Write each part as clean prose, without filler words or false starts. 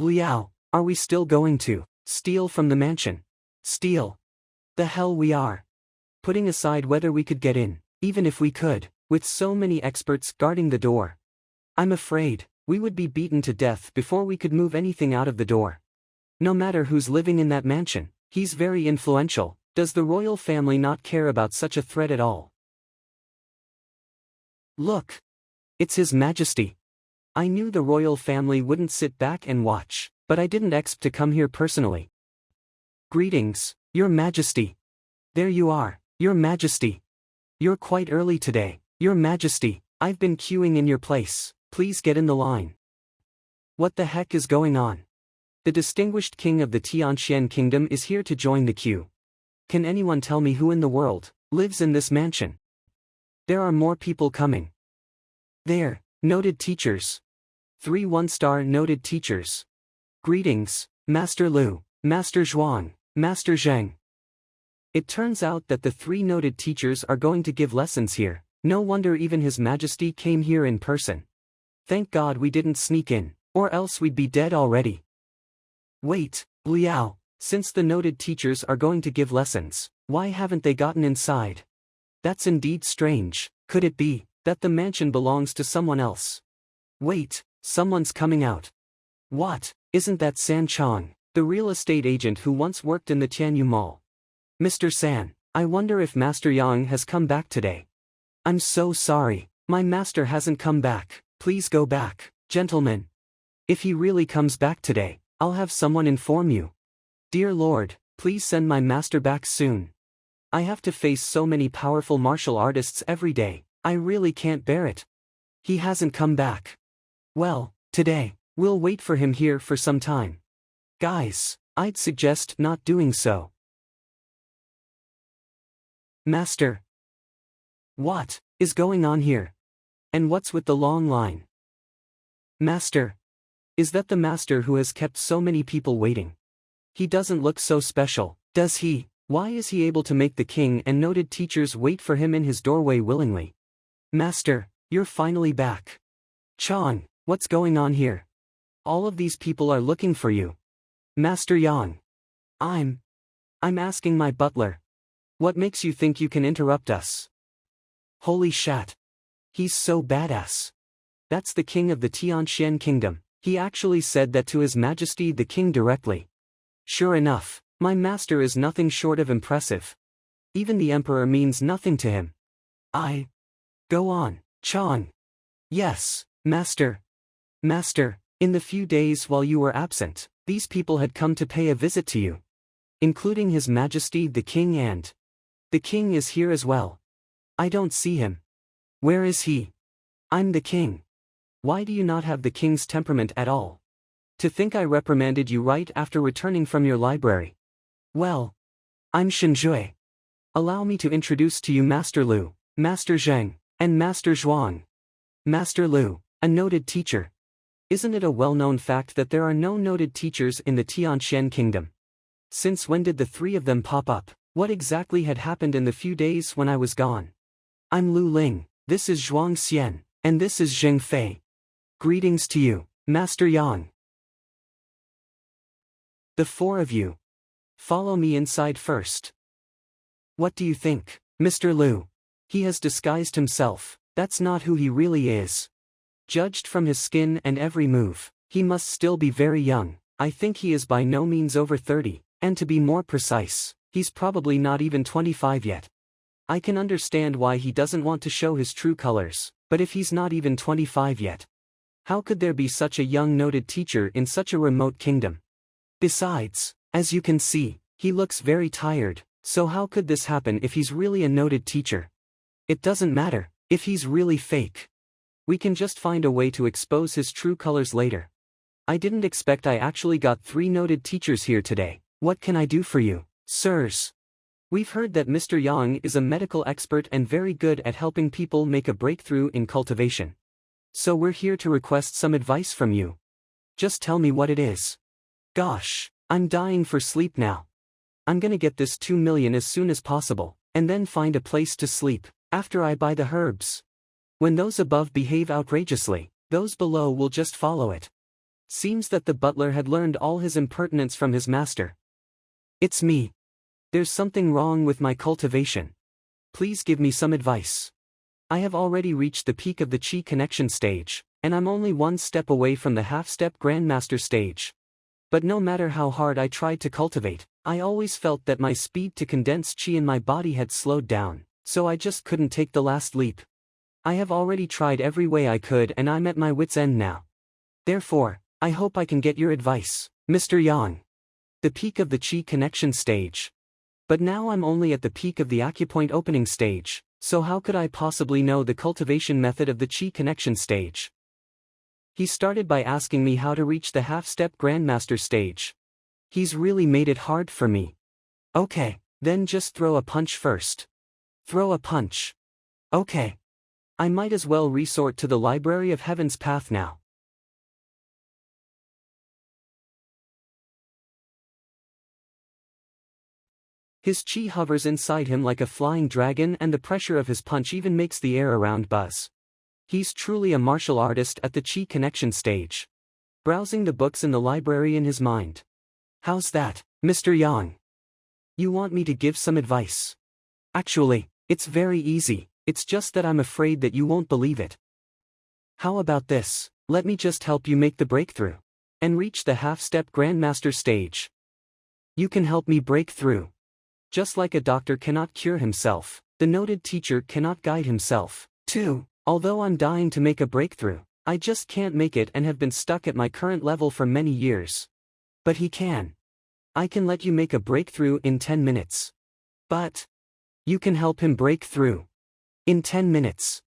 Liao, are we still going to steal from the mansion? Steal? The hell we are. Putting aside whether we could get in, even if we could, with so many experts guarding the door. I'm afraid we would be beaten to death before we could move anything out of the door. No matter who's living in that mansion, he's very influential. Does the royal family not care about such a threat at all? Look! It's His Majesty. I knew the royal family wouldn't sit back and watch, but I didn't expect to come here personally. Greetings, Your Majesty. There you are, Your Majesty. You're quite early today, Your Majesty. I've been queuing in your place, please get in the line. What the heck is going on? The distinguished king of the Tianxian kingdom is here to join the queue. Can anyone tell me who in the world lives in this mansion? There are more people coming. There, noted teachers. 3 one-star noted teachers. Greetings, Master Lu, Master Zhuang, Master Zheng. It turns out that the 3 noted teachers are going to give lessons here. No wonder even His Majesty came here in person. Thank God we didn't sneak in, or else we'd be dead already. Wait, Liao, since the noted teachers are going to give lessons, why haven't they gotten inside? That's indeed strange. Could it be that the mansion belongs to someone else? Wait, someone's coming out. What? Isn't that San Chong, the real estate agent who once worked in the Tianyu Mall? Mr. San, I wonder if Master Yang has come back today. I'm so sorry, my master hasn't come back. Please go back, gentlemen. If he really comes back today, I'll have someone inform you. Dear Lord, please send my master back soon. I have to face so many powerful martial artists every day, I really can't bear it. He hasn't come back. Well, today, we'll wait for him here for some time. Guys, I'd suggest not doing so. Master. What is going on here? And what's with the long line? Master. Is that the master who has kept so many people waiting? He doesn't look so special, does he? Why is he able to make the king and noted teachers wait for him in his doorway willingly? Master, you're finally back. Chong, what's going on here? All of these people are looking for you. Master Yang. I'm asking my butler. What makes you think you can interrupt us? Holy shat. He's so badass. That's the king of the Tianxian kingdom. He actually said that to His Majesty the king directly. Sure enough, my master is nothing short of impressive. Even the emperor means nothing to him. Go on, Chong. Yes, master. Master, in the few days while you were absent, these people had come to pay a visit to you. Including His Majesty the king, and the king is here as well. I don't see him. Where is he? I'm the king. Why do you not have the king's temperament at all? To think I reprimanded you right after returning from your library. Well, I'm Shinjue. Allow me to introduce to you Master Lu, Master Zheng, and Master Zhuang. Master Lu, a noted teacher. Isn't it a well-known fact that there are no noted teachers in the Tianxian kingdom? Since when did the 3 of them pop up? What exactly had happened in the few days when I was gone? I'm Lu Ling, this is Zhuang Xian, and this is Zheng Fei. Greetings to you, Master Yang. The 4 of you. Follow me inside first. What do you think, Mr. Lu? He has disguised himself, that's not who he really is. Judged from his skin and every move, he must still be very young. I think he is by no means over 30, and to be more precise, he's probably not even 25 yet. I can understand why he doesn't want to show his true colors, but if he's not even 25 yet, how could there be such a young noted teacher in such a remote kingdom? Besides, as you can see, he looks very tired, so how could this happen if he's really a noted teacher? It doesn't matter, if he's really fake. We can just find a way to expose his true colors later. I didn't expect I actually got 3 noted teachers here today. What can I do for you, sirs? We've heard that Mr. Yang is a medical expert and very good at helping people make a breakthrough in cultivation. So we're here to request some advice from you. Just tell me what it is. Gosh, I'm dying for sleep now. I'm gonna get this 2 million as soon as possible, and then find a place to sleep, after I buy the herbs. When those above behave outrageously, those below will just follow it. Seems that the butler had learned all his impertinence from his master. It's me. There's something wrong with my cultivation. Please give me some advice. I have already reached the peak of the chi connection stage, and I'm only one step away from the half-step grandmaster stage. But no matter how hard I tried to cultivate, I always felt that my speed to condense chi in my body had slowed down, so I just couldn't take the last leap. I have already tried every way I could and I'm at my wit's end now. Therefore, I hope I can get your advice, Mr. Yang. The peak of the chi connection stage. But now I'm only at the peak of the acupoint opening stage, so how could I possibly know the cultivation method of the chi connection stage? He started by asking me how to reach the half-step grandmaster stage. He's really made it hard for me. Okay, then just throw a punch first. Throw a punch. Okay. I might as well resort to the Library of Heaven's path now. His chi hovers inside him like a flying dragon and the pressure of his punch even makes the air around buzz. He's truly a martial artist at the chi connection stage. Browsing the books in the library in his mind. How's that, Mr. Yang? You want me to give some advice? Actually, it's very easy, it's just that I'm afraid that you won't believe it. How about this, let me just help you make the breakthrough. And reach the half-step grandmaster stage. You can help me break through. Just like a doctor cannot cure himself, the noted teacher cannot guide himself, too. Although I'm dying to make a breakthrough, I just can't make it and have been stuck at my current level for many years. But he can. I can let you make a breakthrough in 10 minutes. But you can help him break through. In 10 minutes.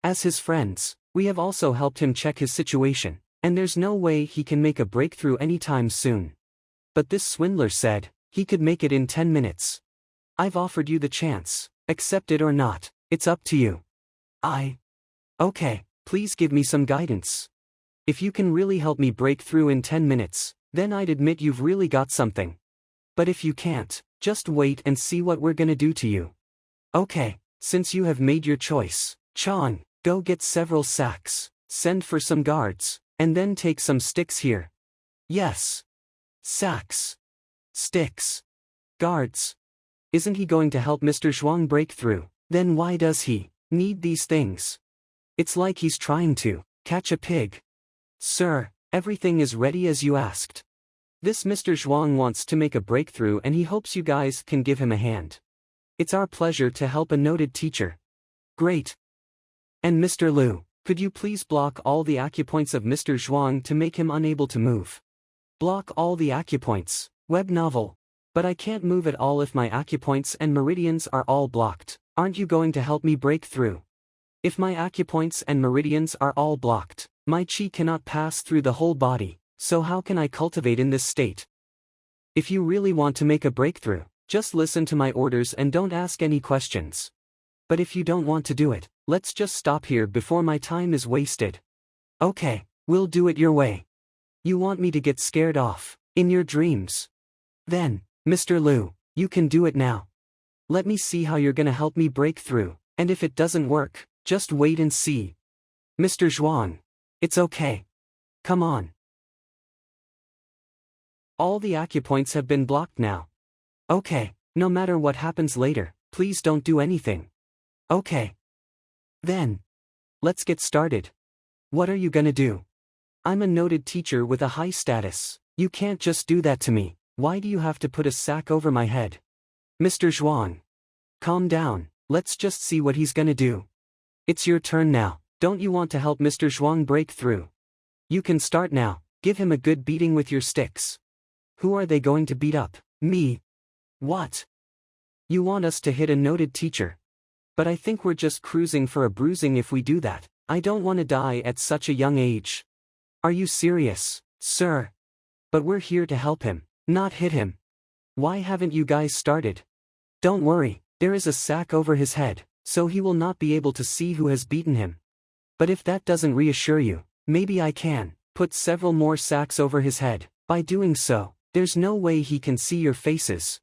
As his friends, we have also helped him check his situation, and there's no way he can make a breakthrough anytime soon. But this swindler said he could make it in 10 minutes. I've offered you the chance, accept it or not, it's up to you. Okay, please give me some guidance. If you can really help me break through in 10 minutes, then I'd admit you've really got something. But if you can't, just wait and see what we're gonna do to you. Okay, since you have made your choice, Chan, go get several sacks, send for some guards, and then take some sticks here. Yes. Sacks. Sticks. Guards. Isn't he going to help Mr. Zhuang break through? Then why does he need these things? It's like he's trying to catch a pig. Sir, everything is ready as you asked. This Mr. Zhuang wants to make a breakthrough and he hopes you guys can give him a hand. It's our pleasure to help a noted teacher. Great. And Mr. Liu, could you please block all the acupoints of Mr. Zhuang to make him unable to move? Block all the acupoints. Web novel. But I can't move at all if my acupoints and meridians are all blocked. Aren't you going to help me break through? If my acupoints and meridians are all blocked, my chi cannot pass through the whole body, so how can I cultivate in this state? If you really want to make a breakthrough, just listen to my orders and don't ask any questions. But if you don't want to do it, let's just stop here before my time is wasted. Okay, we'll do it your way. You want me to get scared off, in your dreams? Then, Mr. Liu, you can do it now. Let me see how you're gonna help me break through, and if it doesn't work, just wait and see. Mr. Zhuang. It's okay. Come on. All the acupoints have been blocked now. Okay, no matter what happens later, please don't do anything. Okay. Then, let's get started. What are you gonna do? I'm a noted teacher with a high status. You can't just do that to me. Why do you have to put a sack over my head? Mr. Zhuang. Calm down, let's just see what he's gonna do. It's your turn now. Don't you want to help Mr. Zhuang break through? You can start now, give him a good beating with your sticks. Who are they going to beat up? Me. What? You want us to hit a noted teacher? But I think we're just cruising for a bruising if we do that. I don't want to die at such a young age. Are you serious, sir? But we're here to help him, not hit him. Why haven't you guys started? Don't worry, there is a sack over his head, so he will not be able to see who has beaten him. But if that doesn't reassure you, maybe I can put several more sacks over his head. By doing so, there's no way he can see your faces.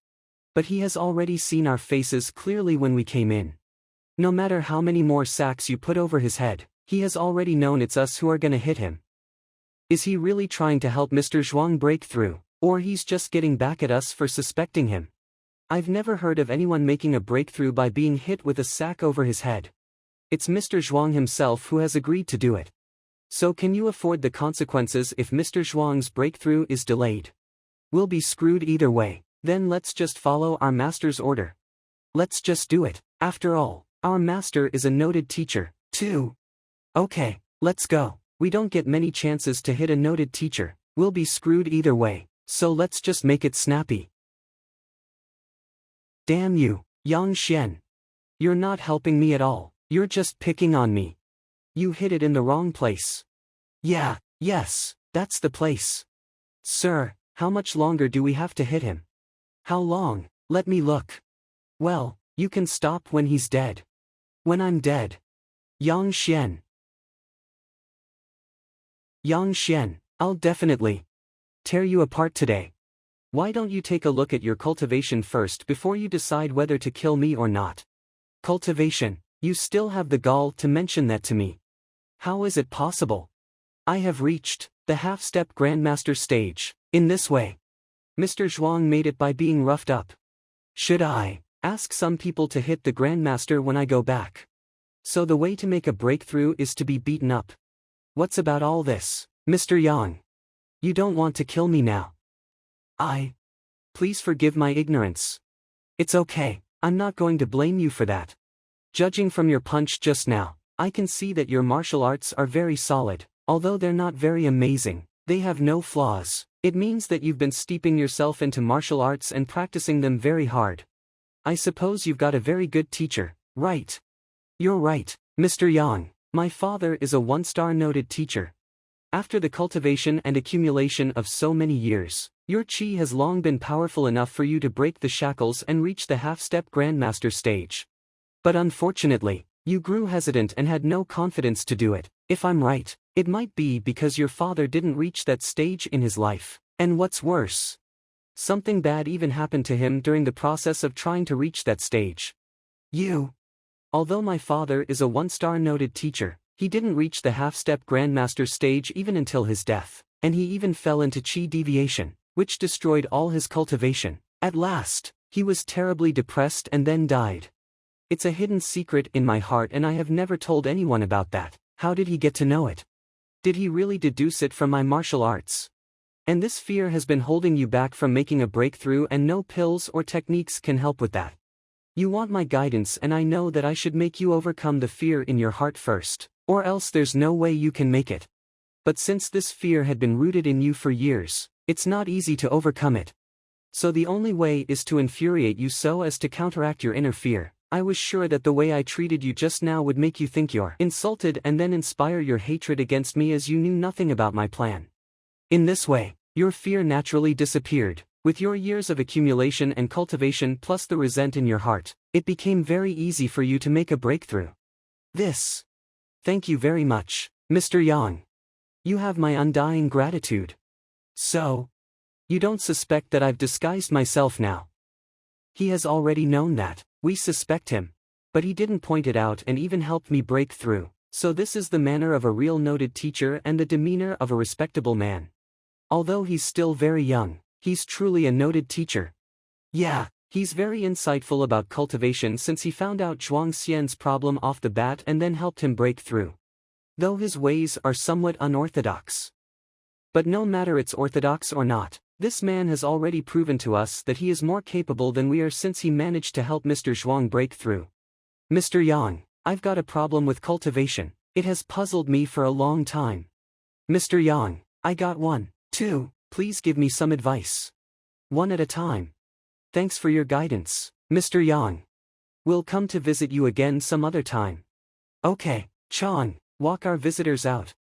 But he has already seen our faces clearly when we came in. No matter how many more sacks you put over his head, he has already known it's us who are gonna hit him. Is he really trying to help Mr. Zhuang break through, or he's just getting back at us for suspecting him? I've never heard of anyone making a breakthrough by being hit with a sack over his head. It's Mr. Zhuang himself who has agreed to do it. So can you afford the consequences if Mr. Zhuang's breakthrough is delayed? We'll be screwed either way. Then let's just follow our master's order. Let's just do it. After all, our master is a noted teacher, too. Okay, let's go. We don't get many chances to hit a noted teacher. We'll be screwed either way, so let's just make it snappy. Damn you, Yang Xian. You're not helping me at all. You're just picking on me. You hit it in the wrong place. Yes, that's the place. Sir, how much longer do we have to hit him? How long? Let me look. Well, you can stop when he's dead. When I'm dead. Yang Xian. Yang Xian, I'll definitely tear you apart today. Why don't you take a look at your cultivation first before you decide whether to kill me or not? Cultivation, you still have the gall to mention that to me. How is it possible? I have reached the half-step Grandmaster stage. In this way, Mr. Zhuang made it by being roughed up. Should I ask some people to hit the Grandmaster when I go back? So the way to make a breakthrough is to be beaten up. What's about all this, Mr. Yang? You don't want to kill me now. Please forgive my ignorance. It's okay, I'm not going to blame you for that. Judging from your punch just now, I can see that your martial arts are very solid. Although they're not very amazing, they have no flaws. It means that you've been steeping yourself into martial arts and practicing them very hard. I suppose you've got a very good teacher, right? You're right, Mr. Yang. My father is a one-star noted teacher. After the cultivation and accumulation of so many years, your chi has long been powerful enough for you to break the shackles and reach the half-step Grandmaster stage. But unfortunately, you grew hesitant and had no confidence to do it. If I'm right, it might be because your father didn't reach that stage in his life. And what's worse, something bad even happened to him during the process of trying to reach that stage. Although my father is a one-star noted teacher, he didn't reach the half-step Grandmaster stage even until his death, and he even fell into chi deviation, which destroyed all his cultivation. At last, he was terribly depressed and then died. It's a hidden secret in my heart and I have never told anyone about that. How did he get to know it? Did he really deduce it from my martial arts? And this fear has been holding you back from making a breakthrough, and no pills or techniques can help with that. You want my guidance, and I know that I should make you overcome the fear in your heart first, or else there's no way you can make it. But since this fear had been rooted in you for years, it's not easy to overcome it. So the only way is to infuriate you so as to counteract your inner fear. I was sure that the way I treated you just now would make you think you're insulted and then inspire your hatred against me, as you knew nothing about my plan. In this way, your fear naturally disappeared. With your years of accumulation and cultivation plus the resent in your heart, it became very easy for you to make a breakthrough. Thank you very much, Mr. Yang. You have my undying gratitude. So, you don't suspect that I've disguised myself now? He has already known that. We suspect him. But he didn't point it out and even helped me break through. So this is the manner of a real noted teacher and the demeanor of a respectable man. Although he's still very young, he's truly a noted teacher. Yeah, he's very insightful about cultivation since he found out Zhuang Xian's problem off the bat and then helped him break through. Though his ways are somewhat unorthodox. But no matter it's orthodox or not, this man has already proven to us that he is more capable than we are since he managed to help Mr. Zhuang break through. Mr. Yang, I've got a problem with cultivation. It has puzzled me for a long time. Mr. Yang, I got one, too. Please give me some advice. One at a time. Thanks for your guidance, Mr. Yang. We'll come to visit you again some other time. Okay, Chang, walk our visitors out.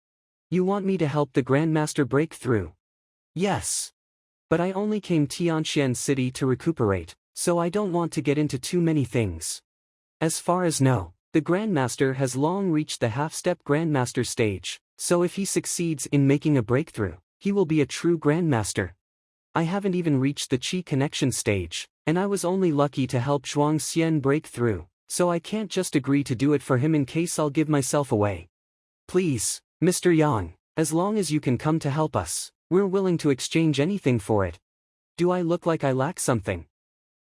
You want me to help the Grandmaster break through? Yes. But I only came Tianxian City to recuperate, so I don't want to get into too many things. As far as know, the Grandmaster has long reached the half-step Grandmaster stage, so if he succeeds in making a breakthrough, he will be a true Grandmaster. I haven't even reached the Qi connection stage, and I was only lucky to help Zhuang Xian break through, so I can't just agree to do it for him in case I'll give myself away. Please, Mr. Yang, As long as you can come to help us, we're willing to exchange anything for it. Do I look like I lack something?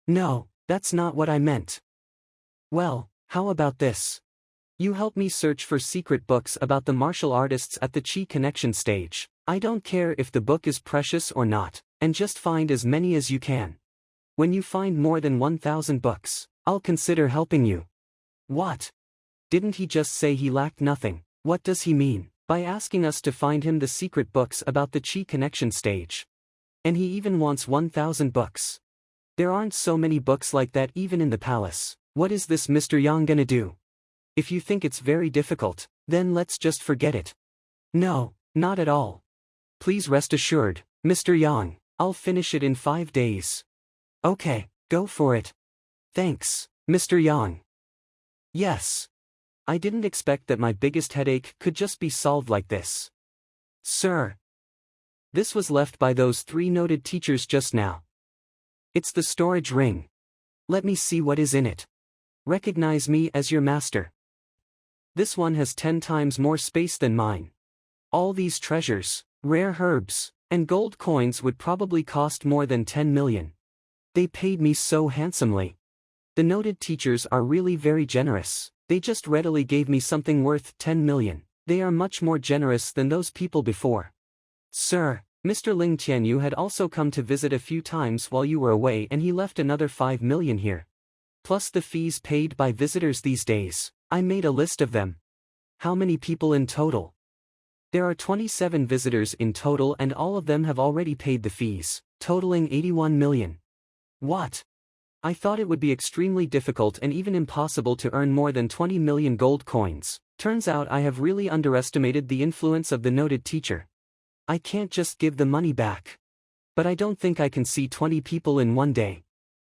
No, that's not what I meant. Well, how about this? You help me search for secret books about the martial artists at the Chi Connection stage. I don't care if the book is precious or not, and just find as many as you can. When you find more than 1,000 books, I'll consider helping you. What? Didn't he just say he lacked nothing? What does he mean by asking us to find him the secret books about the Chi Connection stage? And he even wants 1,000 books. There aren't so many books like that even in the palace. What is this Mr. Yang gonna do? If you think it's very difficult, then let's just forget it. No, not at all. Please rest assured, Mr. Yang, I'll finish it in 5 days. Okay, go for it. Thanks, Mr. Yang. Yes. I didn't expect that my biggest headache could just be solved like this. Sir. This was left by those 3 noted teachers just now. It's the storage ring. Let me see what is in it. Recognize me as your master. This one has 10 times more space than mine. All these treasures, rare herbs, and gold coins would probably cost more than 10 million. They paid me so handsomely. The noted teachers are really very generous. They just readily gave me something worth 10 million. They are much more generous than those people before. Sir, Mr. Ling Tianyu had also come to visit a few times while you were away and he left another 5 million here. Plus the fees paid by visitors these days. I made a list of them. How many people in total? There are 27 visitors in total and all of them have already paid the fees, totaling 81 million. What? I thought it would be extremely difficult and even impossible to earn more than 20 million gold coins. Turns out I have really underestimated the influence of the noted teacher. I can't just give the money back. But I don't think I can see 20 people in one day.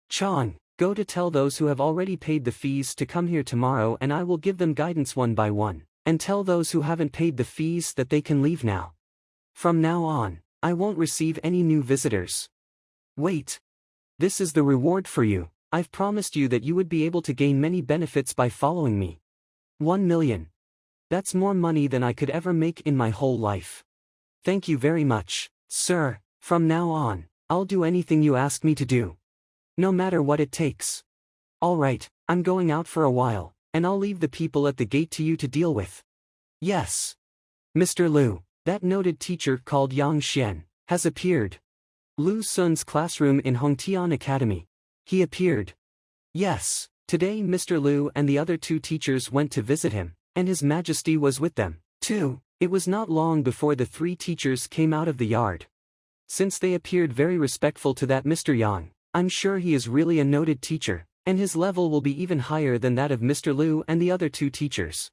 Chong, go to tell those who have already paid the fees to come here tomorrow and I will give them guidance one by one. And tell those who haven't paid the fees that they can leave now. From now on, I won't receive any new visitors. Wait. This is the reward for you. I've promised you that you would be able to gain many benefits by following me. 1 million. That's more money than I could ever make in my whole life. Thank you very much, sir. From now on, I'll do anything you ask me to do. No matter what it takes. All right, I'm going out for a while, and I'll leave the people at the gate to you to deal with. Yes. Mr. Liu, that noted teacher called Yang Xian, has appeared. Lu Sun's classroom in Hongtian Academy. He appeared. Yes, today Mr. Liu and the other 2 teachers went to visit him, and His Majesty was with them, too. It was not long before the 3 teachers came out of the yard. Since they appeared very respectful to that Mr. Yang, I'm sure he is really a noted teacher, and his level will be even higher than that of Mr. Liu and the other 2 teachers.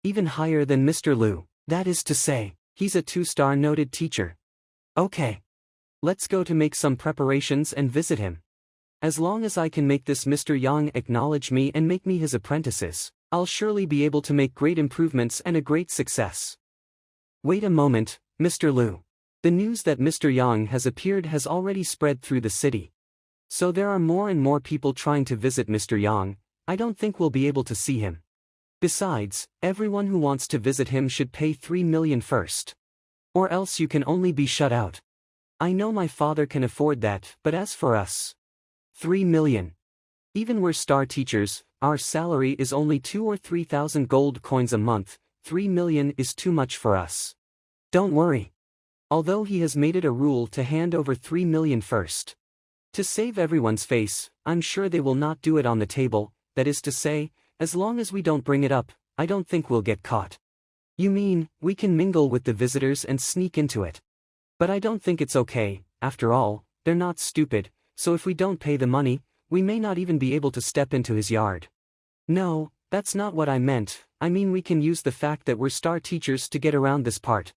Even higher than Mr. Liu, that is to say, he's a 2-star noted teacher. Okay. Let's go to make some preparations and visit him. As long as I can make this Mr. Yang acknowledge me and make me his apprentices, I'll surely be able to make great improvements and a great success. Wait a moment, Mr. Liu. The news that Mr. Yang has appeared has already spread through the city. So there are more and more people trying to visit Mr. Yang. I don't think we'll be able to see him. Besides, everyone who wants to visit him should pay 3 million first. Or else you can only be shut out. I know my father can afford that, but as for us, 3 million. Even we're star teachers, our salary is only 2 or 3,000 gold coins a month. 3 million is too much for us. Don't worry. Although he has made it a rule to hand over 3 million first. To save everyone's face, I'm sure they will not do it on the table, that is to say, as long as we don't bring it up, I don't think we'll get caught. You mean, we can mingle with the visitors and sneak into it? But I don't think it's okay. After all, they're not stupid, so if we don't pay the money, we may not even be able to step into his yard. No, that's not what I meant. I mean we can use the fact that we're star teachers to get around this part.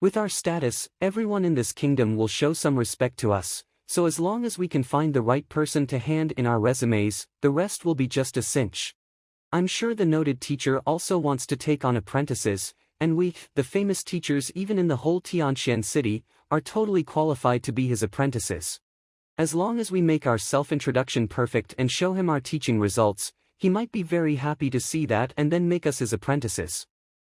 With our status, everyone in this kingdom will show some respect to us, so as long as we can find the right person to hand in our resumes, the rest will be just a cinch. I'm sure the noted teacher also wants to take on apprentices, and we, the famous teachers even in the whole Tianxian city, are totally qualified to be his apprentices. As long as we make our self-introduction perfect and show him our teaching results, he might be very happy to see that and then make us his apprentices.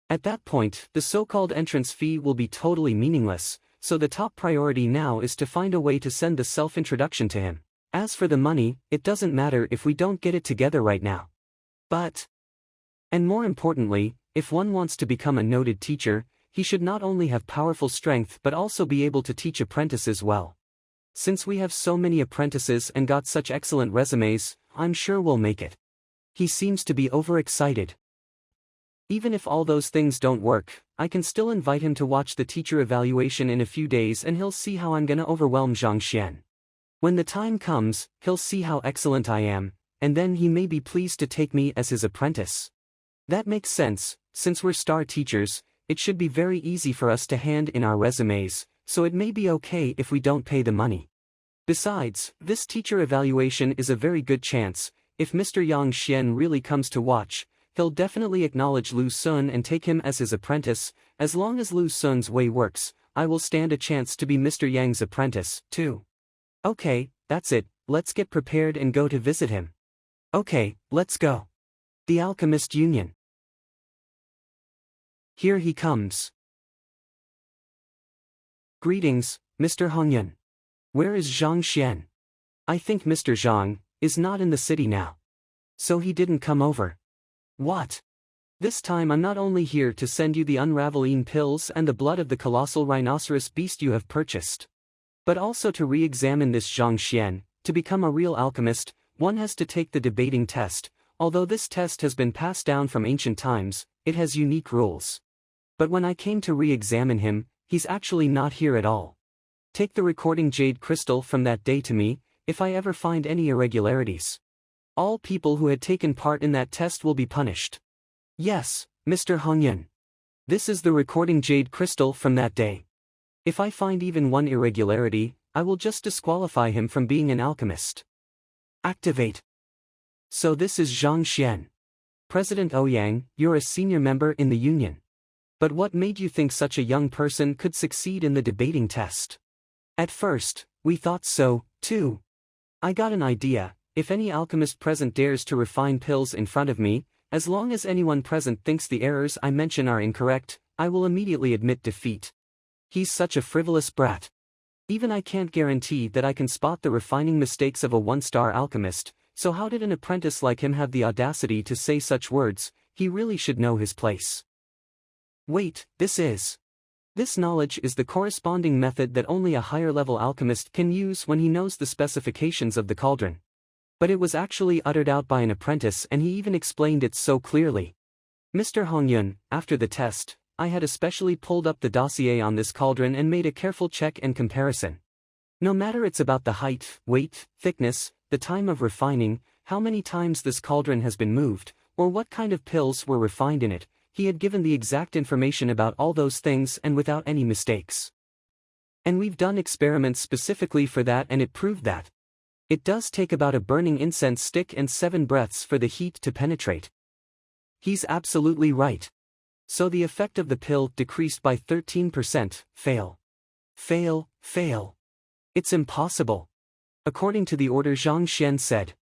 At that point, the so-called entrance fee will be totally meaningless, so the top priority now is to find a way to send the self-introduction to him. As for the money, it doesn't matter if we don't get it together right now. And more importantly, if one wants to become a noted teacher, he should not only have powerful strength but also be able to teach apprentices well. Since we have so many apprentices and got such excellent resumes, I'm sure we'll make it. He seems to be overexcited. Even if all those things don't work, I can still invite him to watch the teacher evaluation in a few days and he'll see how I'm gonna overwhelm Zhang Xian. When the time comes, he'll see how excellent I am, and then he may be pleased to take me as his apprentice. That makes sense. Since we're star teachers, it should be very easy for us to hand in our resumes, so it may be okay if we don't pay the money. Besides, this teacher evaluation is a very good chance. If Mr. Yang Xian really comes to watch, he'll definitely acknowledge Lu Sun and take him as his apprentice. As long as Lu Sun's way works, I will stand a chance to be Mr. Yang's apprentice, too. Okay, that's it, let's get prepared and go to visit him. Okay, let's go. The Alchemist Union. Here he comes. Greetings, Mr. Hongyun. Where is Zhang Xian? I think Mr. Zhang is not in the city now. So he didn't come over. What? This time I'm not only here to send you the unraveling pills and the blood of the colossal rhinoceros beast you have purchased, but also to re-examine this Zhang Xian. To become a real alchemist, one has to take the debating test. Although this test has been passed down from ancient times, it has unique rules. But when I came to re-examine him, he's actually not here at all. Take the recording jade crystal from that day to me, if I ever find any irregularities. All people who had taken part in that test will be punished. Yes, Mr. Hongyun. This is the recording jade crystal from that day. If I find even one irregularity, I will just disqualify him from being an alchemist. Activate. So this is Zhang Xian. President Ouyang, you're a senior member in the union. But what made you think such a young person could succeed in the debating test? At first, we thought so, too. I got an idea. If any alchemist present dares to refine pills in front of me, as long as anyone present thinks the errors I mention are incorrect, I will immediately admit defeat. He's such a frivolous brat. Even I can't guarantee that I can spot the refining mistakes of a one-star alchemist, so how did an apprentice like him have the audacity to say such words? He really should know his place. Wait, this knowledge is the corresponding method that only a higher-level alchemist can use when he knows the specifications of the cauldron. But it was actually uttered out by an apprentice and he even explained it so clearly. Mr. Hongyun, after the test, I had especially pulled up the dossier on this cauldron and made a careful check and comparison. No matter it's about the height, weight, thickness, the time of refining, how many times this cauldron has been moved, or what kind of pills were refined in it, he had given the exact information about all those things and without any mistakes. And we've done experiments specifically for that and it proved that. It does take about a burning incense stick and 7 breaths for the heat to penetrate. He's absolutely right. So the effect of the pill decreased by 13%. Fail. Fail, fail. It's impossible. According to the order Zhang Xian said.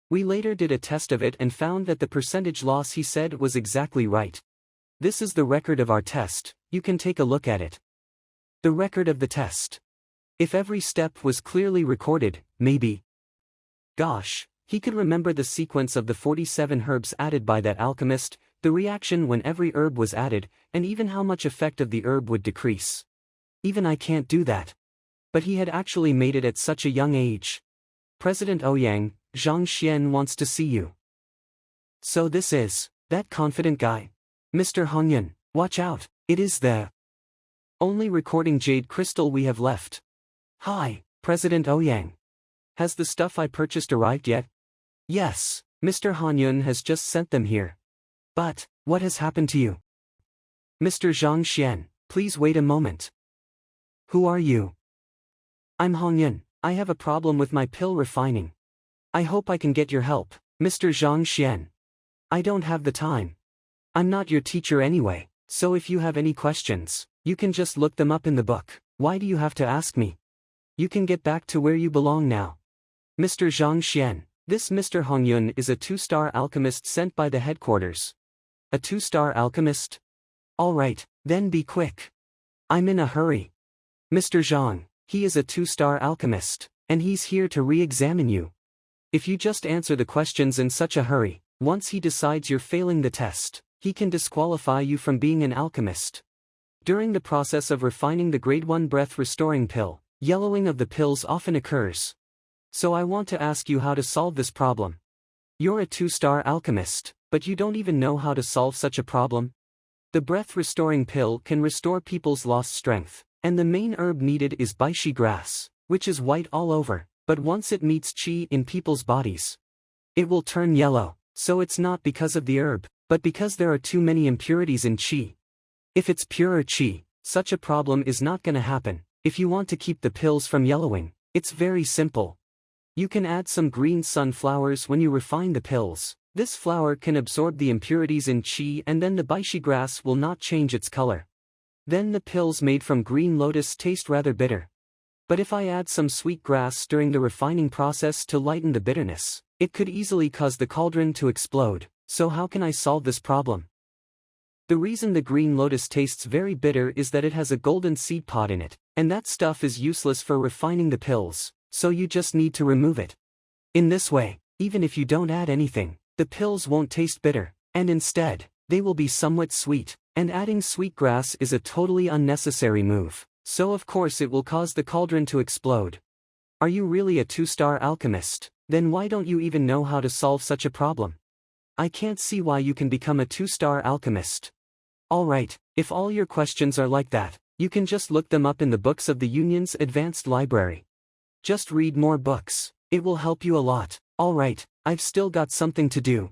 We later did a test of it and found that the percentage loss he said was exactly right. This is the record of our test, you can take a look at it. The record of the test. If every step was clearly recorded, maybe. Gosh, he could remember the sequence of the 47 herbs added by that alchemist, the reaction when every herb was added, and even how much effect of the herb would decrease. Even I can't do that. But he had actually made it at such a young age. President Ouyang, Zhang Xian wants to see you. So this is that confident guy. Mr. Hongyun, watch out, it is the only recording jade crystal we have left. Hi, President Ouyang. Has the stuff I purchased arrived yet? Yes, Mr. Hongyun has just sent them here. But, what has happened to you? Mr. Zhang Xian, please wait a moment. Who are you? I'm Hongyun, I have a problem with my pill refining. I hope I can get your help, Mr. Zhang Xian. I don't have the time. I'm not your teacher anyway, so if you have any questions, you can just look them up in the book. Why do you have to ask me? You can get back to where you belong now. Mr. Zhang Xian, this Mr. Hongyun is a 2-star alchemist sent by the headquarters. A 2-star alchemist? Alright, then be quick. I'm in a hurry. Mr. Zhang, he is a 2-star alchemist, and he's here to re-examine you. If you just answer the questions in such a hurry, once he decides you're failing the test, he can disqualify you from being an alchemist. During the process of refining the grade 1 breath restoring pill, yellowing of the pills often occurs. So I want to ask you how to solve this problem. You're a 2-star alchemist, but you don't even know how to solve such a problem? The breath restoring pill can restore people's lost strength, and the main herb needed is baishi grass, which is white all over, but once it meets qi in people's bodies, it will turn yellow. So it's not because of the herb, but because there are too many impurities in qi. If it's pure qi, such a problem is not gonna happen. If you want to keep the pills from yellowing, it's very simple. You can add some green sunflowers when you refine the pills. This flower can absorb the impurities in qi, and then the baishi grass will not change its color. Then the pills made from green lotus taste rather bitter. But if I add some sweet grass during the refining process to lighten the bitterness, it could easily cause the cauldron to explode. So how can I solve this problem? The reason the green lotus tastes very bitter is that it has a golden seed pod in it, and that stuff is useless for refining the pills, so you just need to remove it. In this way, even if you don't add anything, the pills won't taste bitter, and instead, they will be somewhat sweet, and adding sweet grass is a totally unnecessary move, so of course it will cause the cauldron to explode. Are you really a 2-star alchemist? Then why don't you even know how to solve such a problem? I can't see why you can become a 2-star alchemist. Alright, if all your questions are like that, you can just look them up in the books of the Union's Advanced Library. Just read more books, it will help you a lot. Alright, I've still got something to do.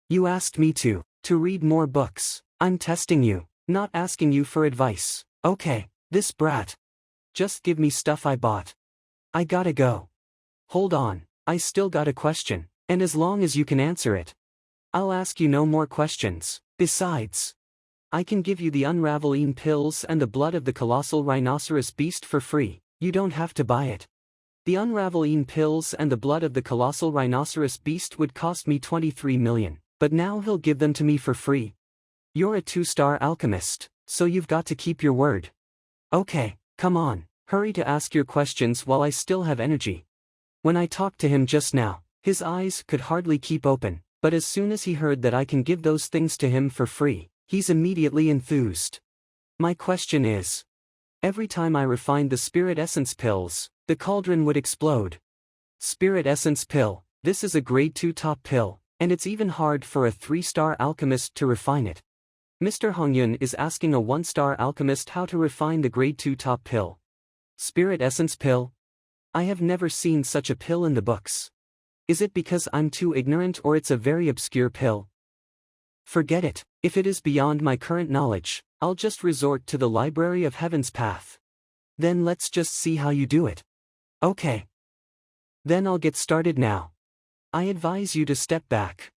You asked me to read more books. I'm testing you, not asking you for advice. Okay, this brat. Just give me stuff I bought. I gotta go. Hold on, I still got a question, and as long as you can answer it, I'll ask you no more questions. Besides, I can give you the unraveling pills and the blood of the colossal rhinoceros beast for free. You don't have to buy it. The unraveling pills and the blood of the colossal rhinoceros beast would cost me 23 million, but now he'll give them to me for free. You're a 2-star alchemist, so you've got to keep your word. Okay, come on, hurry to ask your questions while I still have energy. When I talked to him just now, his eyes could hardly keep open, but as soon as he heard that I can give those things to him for free, he's immediately enthused. My question is, every time I refined the spirit essence pills, the cauldron would explode. Spirit essence pill, this is a grade 2 top pill, and it's even hard for a 3-star alchemist to refine it. Mr. Hongyun is asking a 1-star alchemist how to refine the grade 2 top pill. Spirit essence pill? I have never seen such a pill in the books. Is it because I'm too ignorant, or it's a very obscure pill? Forget it. If it is beyond my current knowledge, I'll just resort to the Library of Heaven's path. Then let's just see how you do it. Okay. Then I'll get started now. I advise you to step back.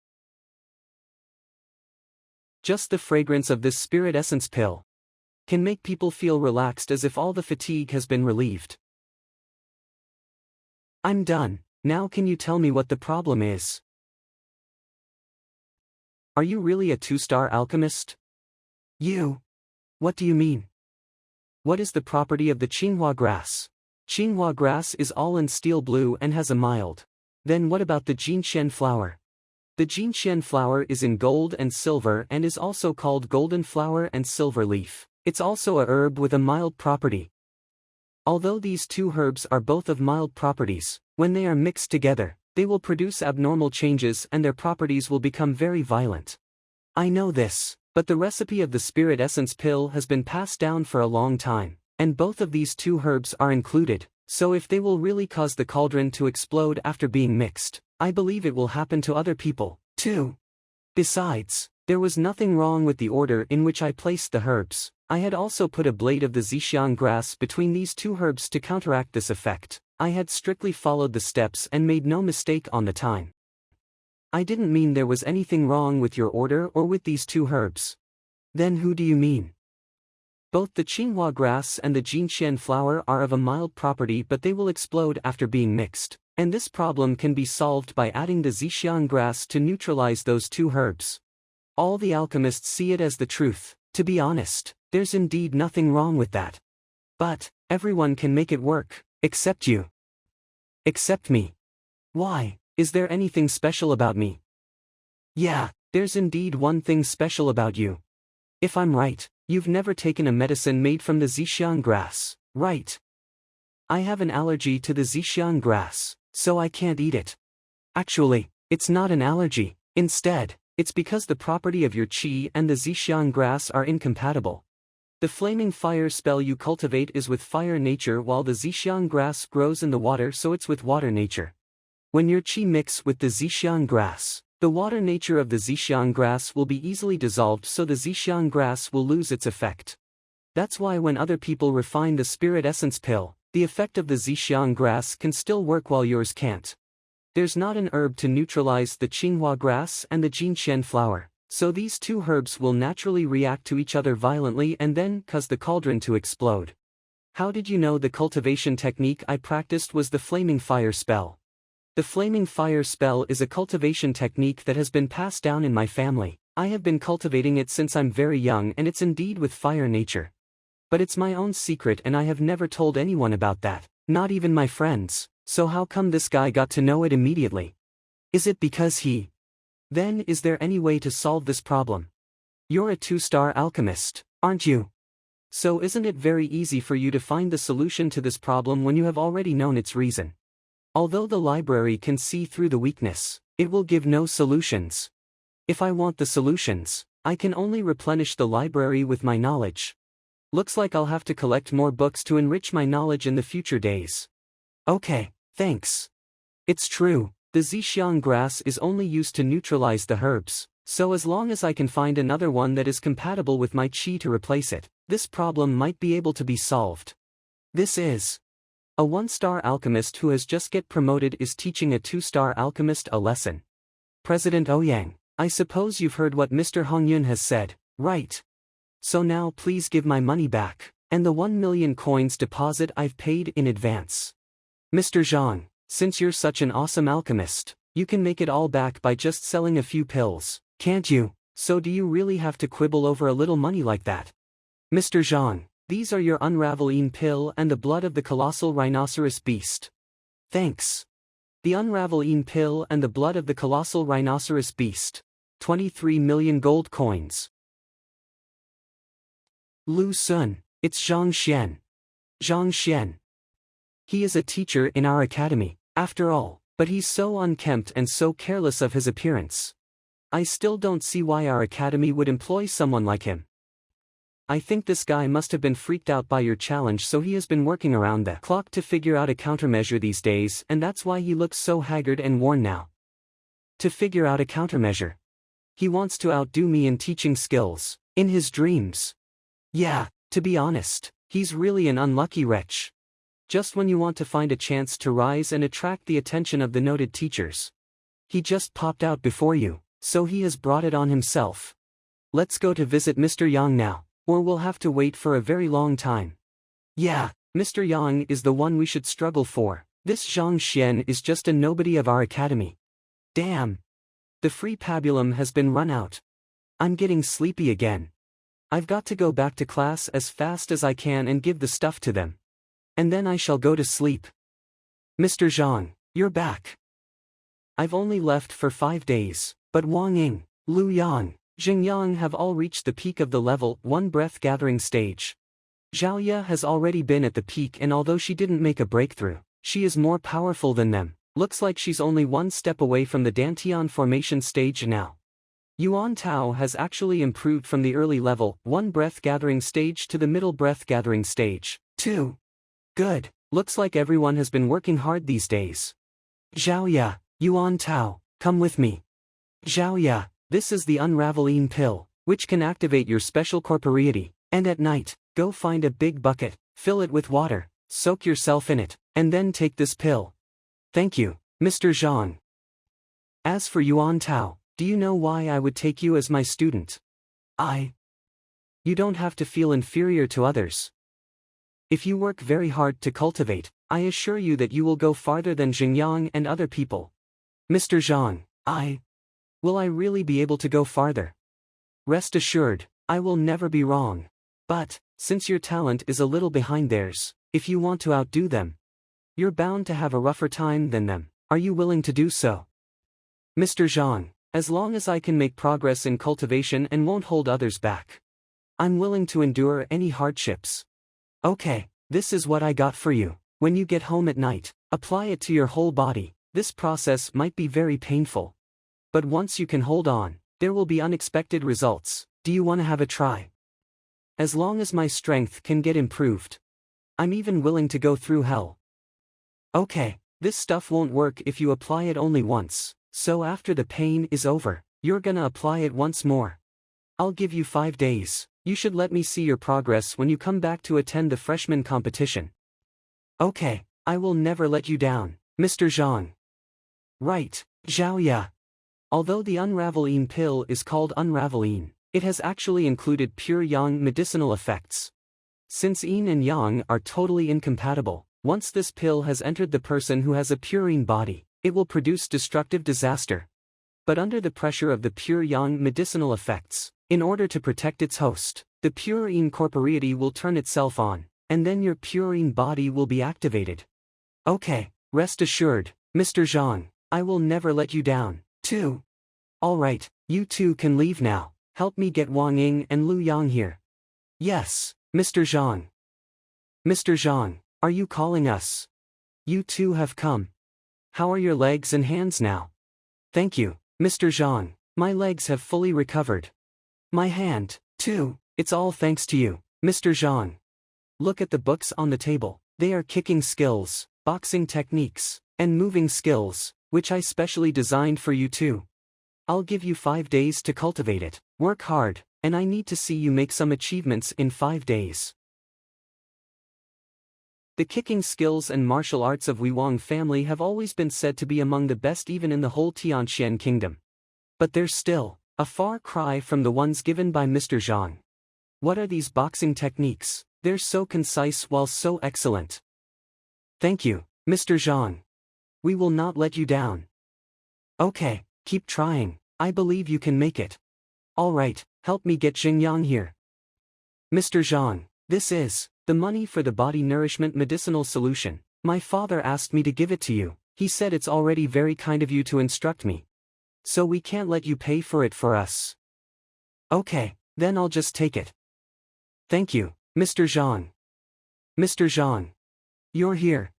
Just the fragrance of this spirit essence pill can make people feel relaxed, as if all the fatigue has been relieved. I'm done. Now can you tell me what the problem is? Are you really a 2-star alchemist? You? What do you mean? What is the property of the Qinghua grass? Qinghua grass is all in steel blue and has a mild. Then what about the Jinshen flower? The Jinshen flower is in gold and silver and is also called golden flower and silver leaf. It's also a herb with a mild property. Although these two herbs are both of mild properties, when they are mixed together, they will produce abnormal changes and their properties will become very violent. I know this, but the recipe of the spirit essence pill has been passed down for a long time, and both of these two herbs are included, so if they will really cause the cauldron to explode after being mixed, I believe it will happen to other people, too. Besides, there was nothing wrong with the order in which I placed the herbs. I had also put a blade of the Zixiang grass between these two herbs to counteract this effect. I had strictly followed the steps and made no mistake on the time. I didn't mean there was anything wrong with your order or with these two herbs. Then who do you mean? Both the Qinghua grass and the Jinshen flower are of a mild property, but they will explode after being mixed, and this problem can be solved by adding the Zixiang grass to neutralize those two herbs. All the alchemists see it as the truth. To be honest, there's indeed nothing wrong with that. But, everyone can make it work, except you. Except me. Why, is there anything special about me? Yeah, there's indeed one thing special about you. If I'm right, you've never taken a medicine made from the Zixiang grass, right? I have an allergy to the Zixiang grass, so I can't eat it. Actually, it's not an allergy, instead, it's because the property of your qi and the Zixiang grass are incompatible. The flaming fire spell you cultivate is with fire nature while the Zixiang grass grows in the water, so it's with water nature. When your qi mix with the Zixiang grass, the water nature of the Zixiang grass will be easily dissolved, so the Zixiang grass will lose its effect. That's why when other people refine the spirit essence pill, the effect of the Zixiang grass can still work while yours can't. There's not an herb to neutralize the Qinghua grass and the Jinshen flower, so these two herbs will naturally react to each other violently and then cause the cauldron to explode. How did you know the cultivation technique I practiced was the flaming fire spell? The flaming fire spell is a cultivation technique that has been passed down in my family. I have been cultivating it since I'm very young, and it's indeed with fire nature. But it's my own secret and I have never told anyone about that, not even my friends, so how come this guy got to know it immediately? Is it because he? Then is there any way to solve this problem? You're a 2-star alchemist, aren't you? So isn't it very easy for you to find the solution to this problem when you have already known its reason? Although the library can see through the weakness, it will give no solutions. If I want the solutions, I can only replenish the library with my knowledge. Looks like I'll have to collect more books to enrich my knowledge in the future days. Okay, thanks. It's true, the Zixiang grass is only used to neutralize the herbs, so as long as I can find another one that is compatible with my qi to replace it, this problem might be able to be solved. This is a 1-star alchemist who has just get promoted is teaching a 2-star alchemist a lesson. President Ouyang, I suppose you've heard what Mr. Hongyun has said, right? So now please give my money back, and the 1 million coins deposit I've paid in advance. Mr. Zhang, since you're such an awesome alchemist, you can make it all back by just selling a few pills, can't you? So do you really have to quibble over a little money like that? Mr. Zhang, these are your unraveling pill and the blood of the colossal rhinoceros beast. Thanks. The unraveling pill and the blood of the colossal rhinoceros beast. 23 million gold coins. Lu Sun, it's Zhang Xian. Zhang Xian. He is a teacher in our academy, after all, but he's so unkempt and so careless of his appearance. I still don't see why our academy would employ someone like him. I think this guy must have been freaked out by your challenge, so he has been working around the clock to figure out a countermeasure these days, and that's why he looks so haggard and worn now. To figure out a countermeasure. He wants to outdo me in teaching skills, in his dreams. Yeah, to be honest, he's really an unlucky wretch. Just when you want to find a chance to rise and attract the attention of the noted teachers. He just popped out before you, so he has brought it on himself. Let's go to visit Mr. Yang now, or we'll have to wait for a very long time. Yeah, Mr. Yang is the one we should struggle for. This Zhang Xian is just a nobody of our academy. Damn. The free pabulum has been run out. I'm getting sleepy again. I've got to go back to class as fast as I can and give the stuff to them. And then I shall go to sleep. Mr. Zhang, you're back. I've only left for 5 days, but Wang Ying, Lu Yang, Jing Yang have all reached the peak of the level 1 breath-gathering stage. Zhao Ye has already been at the peak, and although she didn't make a breakthrough, she is more powerful than them. Looks like she's only 1 step away from the Dantian formation stage now. Yuan Tao has actually improved from the early level 1 breath-gathering stage to the middle breath-gathering stage 2. Good, looks like everyone has been working hard these days. Zhao Ye, Yuan Tao, come with me. Zhao Ye, this is the unraveling pill, which can activate your special corporeity, and at night, go find a big bucket, fill it with water, soak yourself in it, and then take this pill. Thank you, Mr. Zhang. As for Yuan Tao, do you know why I would take you as my student? You don't have to feel inferior to others. If you work very hard to cultivate, I assure you that you will go farther than Xingyang and other people. Mr. Zhang, will I really be able to go farther? Rest assured, I will never be wrong. But, since your talent is a little behind theirs, if you want to outdo them, you're bound to have a rougher time than them. Are you willing to do so? Mr. Zhang, as long as I can make progress in cultivation and won't hold others back, I'm willing to endure any hardships. Okay, this is what I got for you. When you get home at night, apply it to your whole body. This process might be very painful, but once you can hold on, there will be unexpected results. Do you want to have a try? As long as my strength can get improved, I'm even willing to go through hell. Okay, this stuff won't work if you apply it only once, so after the pain is over, you're gonna apply it once more. I'll give you 5 days. You should let me see your progress when you come back to attend the freshman competition. Okay, I will never let you down, Mr. Zhang. Right, Zhao Ya. Although the Unraveline pill is called Unraveline, it has actually included pure yang medicinal effects. Since yin and yang are totally incompatible, once this pill has entered the person who has a pure yin body, it will produce destructive disaster. But under the pressure of the pure yang medicinal effects, in order to protect its host, the pure yin corporeity will turn itself on, and then your pure yin body will be activated. Okay, rest assured, Mr. Zhang, I will never let you down, too. Alright, you two can leave now. Help me get Wang Ying and Lu Yang here. Yes, Mr. Zhang. Mr. Zhang, are you calling us? You two have come. How are your legs and hands now? Thank you, Mr. Zhang. My legs have fully recovered. My hand, too. It's all thanks to you, Mr. Zhang. Look at the books on the table. They are kicking skills, boxing techniques, and moving skills, which I specially designed for you too. I'll give you 5 days to cultivate it. Work hard, and I need to see you make some achievements in 5 days. The kicking skills and martial arts of Wei Wang family have always been said to be among the best even in the whole Tianxian kingdom. But they're still a far cry from the ones given by Mr. Zhang. What are these boxing techniques? They're so concise while so excellent. Thank you, Mr. Zhang. We will not let you down. Okay, keep trying. I believe you can make it. Alright, help me get Xingyang here. Mr. Zhang, this is the money for the body nourishment medicinal solution. My father asked me to give it to you. He said it's already very kind of you to instruct me. So we can't let you pay for it for us. Okay, then I'll just take it. Thank you, Mr. Zhang. Mr. Zhang. You're here.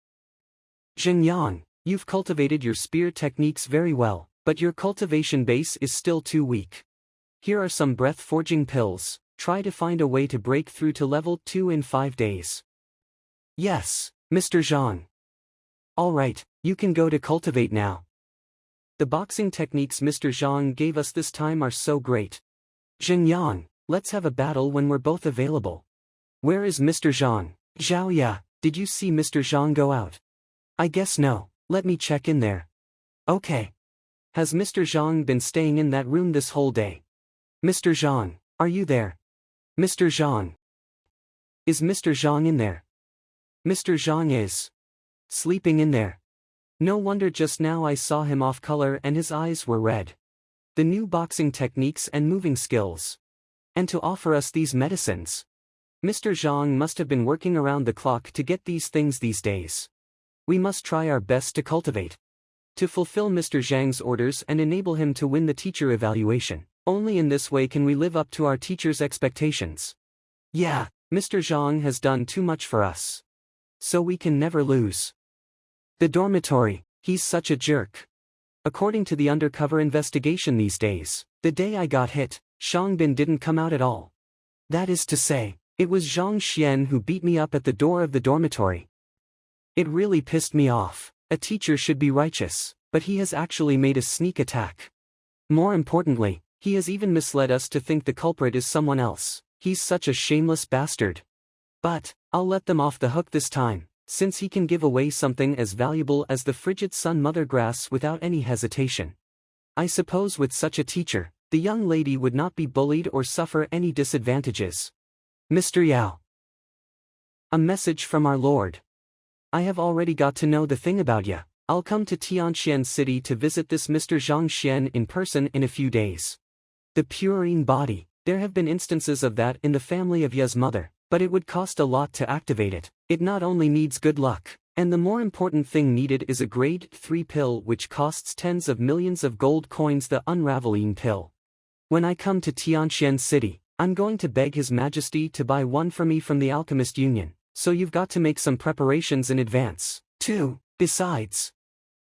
Xingyang, you've cultivated your spear techniques very well, but your cultivation base is still too weak. Here are some breath-forging pills. Try to find a way to break through to level 2 in 5 days. Yes, Mr. Zhang. Alright, you can go to cultivate now. The boxing techniques Mr. Zhang gave us this time are so great. Xingyang, let's have a battle when we're both available. Where is Mr. Zhang? Zhao Ya, did you see Mr. Zhang go out? I guess no, let me check in there. Okay. Has Mr. Zhang been staying in that room this whole day? Mr. Zhang, are you there? Mr. Zhang. Is Mr. Zhang in there? Mr. Zhang is sleeping in there. No wonder just now I saw him off color and his eyes were red. The new boxing techniques and moving skills. And to offer us these medicines. Mr. Zhang must have been working around the clock to get these things these days. We must try our best to cultivate. To fulfill Mr. Zhang's orders and enable him to win the teacher evaluation. Only in this way can we live up to our teacher's expectations. Yeah, Mr. Zhang has done too much for us. So we can never lose. The dormitory, he's such a jerk. According to the undercover investigation these days, the day I got hit, Shangbin didn't come out at all. That is to say, it was Zhang Xian who beat me up at the door of the dormitory. It really pissed me off. A teacher should be righteous, but he has actually made a sneak attack. More importantly, he has even misled us to think the culprit is someone else. He's such a shameless bastard. But I'll let them off the hook this time, since he can give away something as valuable as the frigid sun mother grass without any hesitation. I suppose with such a teacher, the young lady would not be bullied or suffer any disadvantages. Mr. Yao. A message from our Lord. I have already got to know the thing about ya. I'll come to Tianxian City to visit this Mr. Zhang Xian in person in a few days. The purine body. There have been instances of that in the family of Ya's mother, but it would cost a lot to activate it. It not only needs good luck, and the more important thing needed is a grade 3 pill which costs tens of millions of gold coins, the unraveling pill. When I come to Tianxian City, I'm going to beg His Majesty to buy one for me from the Alchemist Union, so you've got to make some preparations in advance, too. Besides,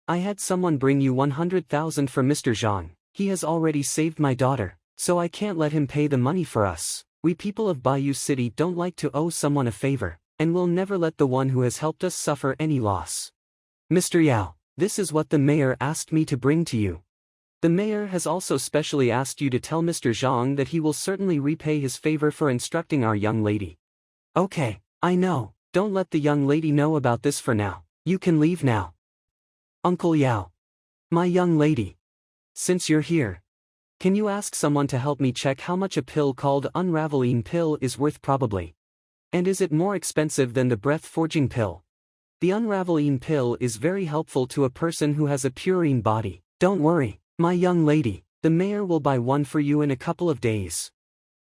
I had someone bring you 100,000 for Mr. Zhang. He has already saved my daughter, so I can't let him pay the money for us. We people of Bayou City don't like to owe someone a favor, and will never let the one who has helped us suffer any loss. Mr. Yao, this is what the mayor asked me to bring to you. The mayor has also specially asked you to tell Mr. Zhang that he will certainly repay his favor for instructing our young lady. Okay, I know, don't let the young lady know about this for now. You can leave now. Uncle Yao. My young lady. Since you're here, can you ask someone to help me check how much a pill called unraveling pill is worth probably? And is it more expensive than the breath-forging pill? The unraveling pill is very helpful to a person who has a purine body. Don't worry, my young lady, the mayor will buy one for you in a couple of days.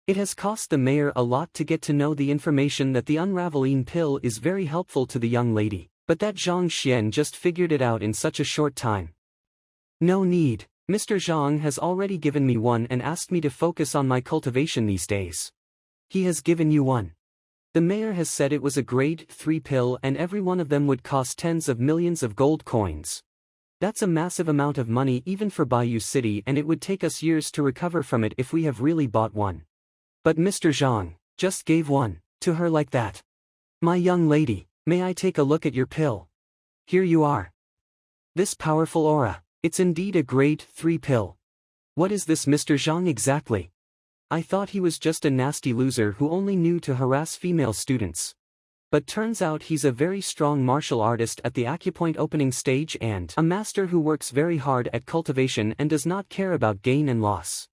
It has cost the mayor a lot to get to know the information that the unraveling pill is very helpful to the young lady, but that Zhang Xian just figured it out in such a short time. No need, Mr. Zhang has already given me one and asked me to focus on my cultivation these days. He has given you one. The mayor has said it was a grade 3 pill and every one of them would cost tens of millions of gold coins. That's a massive amount of money even for Bayou City, and it would take us years to recover from it if we have really bought one. But Mr. Zhang just gave one to her like that. My young lady, may I take a look at your pill? Here you are. This powerful aura, it's indeed a grade 3 pill. What is this Mr. Zhang exactly? I thought he was just a nasty loser who only knew to harass female students. But turns out he's a very strong martial artist at the acupoint opening stage and a master who works very hard at cultivation and does not care about gain and loss.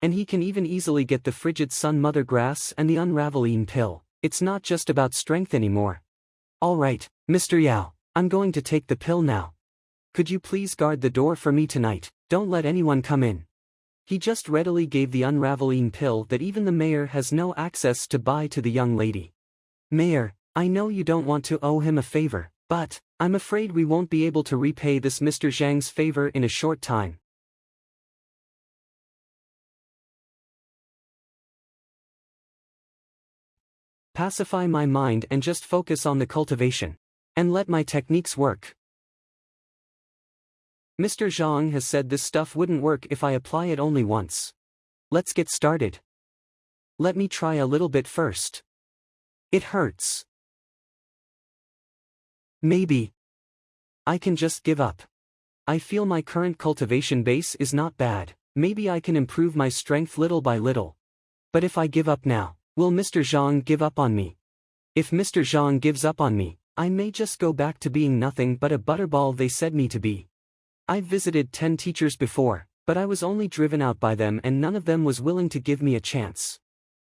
And he can even easily get the frigid sun mother grass and the unraveling pill. It's not just about strength anymore. Alright, Mr. Yao, I'm going to take the pill now. Could you please guard the door for me tonight? Don't let anyone come in. He just readily gave the unraveling pill that even the mayor has no access to buy to the young lady. Mayor, I know you don't want to owe him a favor, but I'm afraid we won't be able to repay this Mr. Zhang's favor in a short time. Pacify my mind and just focus on the cultivation. And let my techniques work. Mr. Zhang has said this stuff wouldn't work if I apply it only once. Let's get started. Let me try a little bit first. It hurts. Maybe I can just give up. I feel my current cultivation base is not bad. Maybe I can improve my strength little by little. But if I give up now, will Mr. Zhang give up on me? If Mr. Zhang gives up on me, I may just go back to being nothing but a butterball they said me to be. I've visited 10 teachers before, but I was only driven out by them and none of them was willing to give me a chance.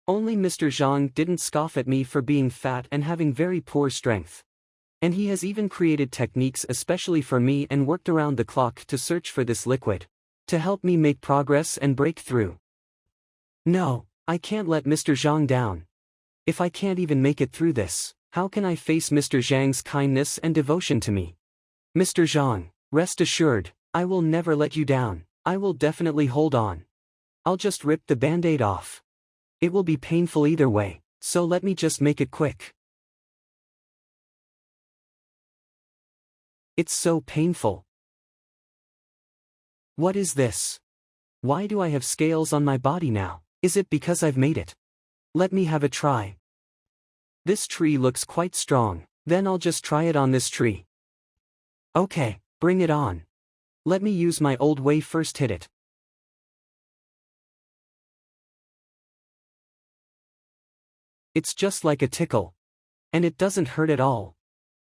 Only Mr. Zhang didn't scoff at me for being fat and having very poor strength. And he has even created techniques especially for me and worked around the clock to search for this liquid, to help me make progress and break through. No, I can't let Mr. Zhang down. If I can't even make it through this, how can I face Mr. Zhang's kindness and devotion to me? Mr. Zhang, rest assured, I will never let you down. I will definitely hold on. I'll just rip the band-aid off. It will be painful either way, so let me just make it quick. It's so painful. What is this? Why do I have scales on my body now? Is it because I've made it? Let me have a try. This tree looks quite strong, then I'll just try it on this tree. Okay, bring it on. Let me use my old way first hit it. It's just like a tickle. And it doesn't hurt at all.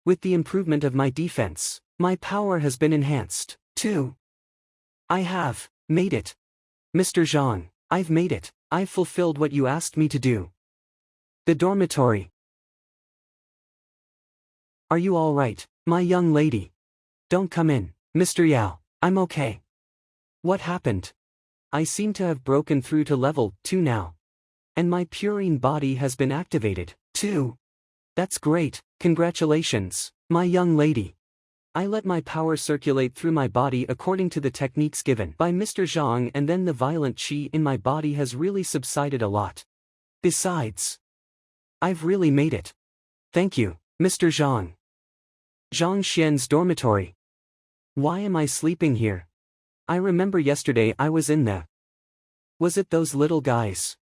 With the improvement of my defense, my power has been enhanced, too. I have made it. Mr. Zhang, I've made it. I've fulfilled what you asked me to do. The dormitory. Are you all right, my young lady? Don't come in, Mr. Yao, I'm okay. What happened? I seem to have broken through to level 2 now. And my purine body has been activated, too. That's great, congratulations, my young lady. I let my power circulate through my body according to the techniques given by Mr. Zhang, and then the violent qi in my body has really subsided a lot. Besides, I've really made it. Thank you, Mr. Zhang. Zhang Xian's dormitory. Why am I sleeping here? I remember yesterday I was in the... Was it those little guys?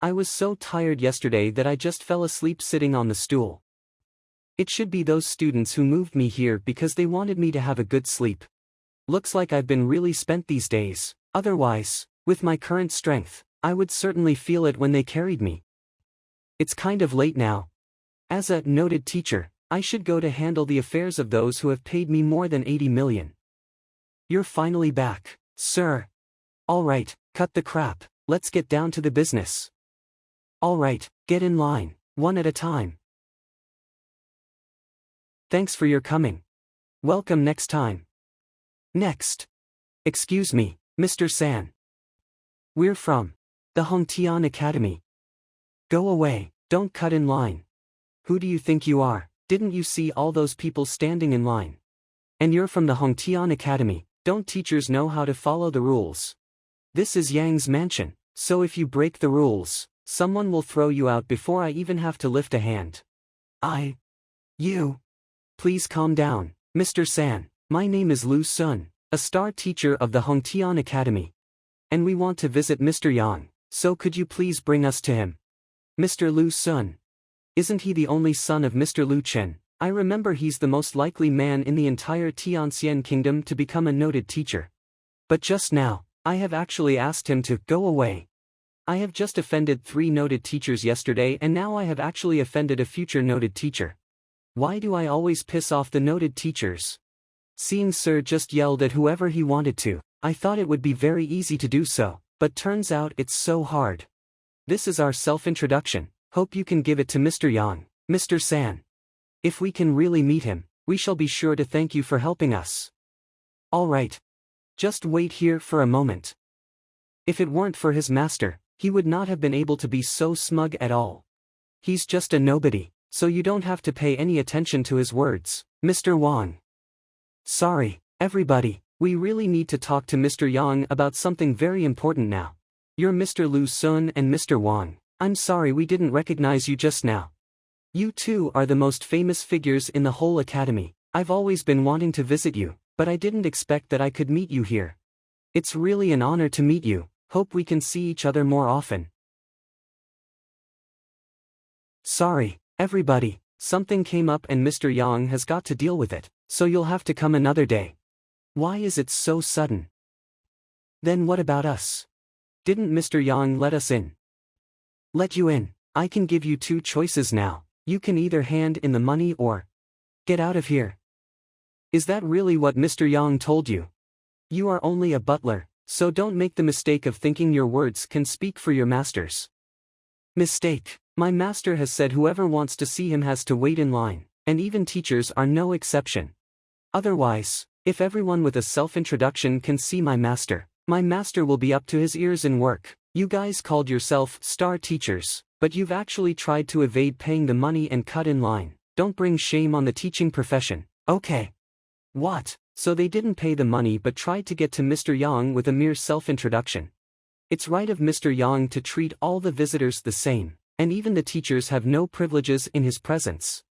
I was so tired yesterday that I just fell asleep sitting on the stool. It should be those students who moved me here because they wanted me to have a good sleep. Looks like I've been really spent these days. Otherwise, with my current strength, I would certainly feel it when they carried me. It's kind of late now. As a noted teacher, I should go to handle the affairs of those who have paid me more than 80 million. You're finally back, sir. All right, cut the crap, let's get down to the business. All right, get in line, one at a time. Thanks for your coming. Welcome next time. Next. Excuse me, Mr. San. We're from the Hongtian Academy. Go away, don't cut in line. Who do you think you are? Didn't you see all those people standing in line? And you're from the Hongtian Academy, don't teachers know how to follow the rules? This is Yang's mansion, so if you break the rules, someone will throw you out before I even have to lift a hand. You. Please calm down, Mr. San. My name is Lu Sun, a star teacher of the Hongtian Academy. And we want to visit Mr. Yang, so could you please bring us to him? Mr. Lu Sun. Isn't he the only son of Mr. Lu Chen? I remember he's the most likely man in the entire Tianxian kingdom to become a noted teacher. But just now, I have actually asked him to go away. I have just offended 3 noted teachers yesterday, and now I have actually offended a future noted teacher. Why do I always piss off the noted teachers? Seeing Sir just yelled at whoever he wanted to, I thought it would be very easy to do so, but turns out it's so hard. This is our self-introduction, hope you can give it to Mr. Yang, Mr. San. If we can really meet him, we shall be sure to thank you for helping us. All right. Just wait here for a moment. If it weren't for his master, he would not have been able to be so smug at all. He's just a nobody, so you don't have to pay any attention to his words, Mr. Wang. Sorry, everybody, we really need to talk to Mr. Yang about something very important now. You're Mr. Lu Sun and Mr. Wang. I'm sorry we didn't recognize you just now. You two are the most famous figures in the whole academy. I've always been wanting to visit you, but I didn't expect that I could meet you here. It's really an honor to meet you, hope we can see each other more often. Sorry, everybody, something came up and Mr. Yang has got to deal with it, so you'll have to come another day. Why is it so sudden? Then what about us? Didn't Mr. Yang let us in? Let you in, I can give you 2 choices now. You can either hand in the money or get out of here. Is that really what Mr. Yang told you? You are only a butler, so don't make the mistake of thinking your words can speak for your masters. Mistake. My master has said whoever wants to see him has to wait in line, and even teachers are no exception. Otherwise, if everyone with a self-introduction can see my master will be up to his ears in work. You guys called yourself star teachers, but you've actually tried to evade paying the money and cut in line. Don't bring shame on the teaching profession, okay? What? So they didn't pay the money but tried to get to Mr. Yang with a mere self-introduction. It's right of Mr. Yang to treat all the visitors the same, and even the teachers have no privileges in his presence.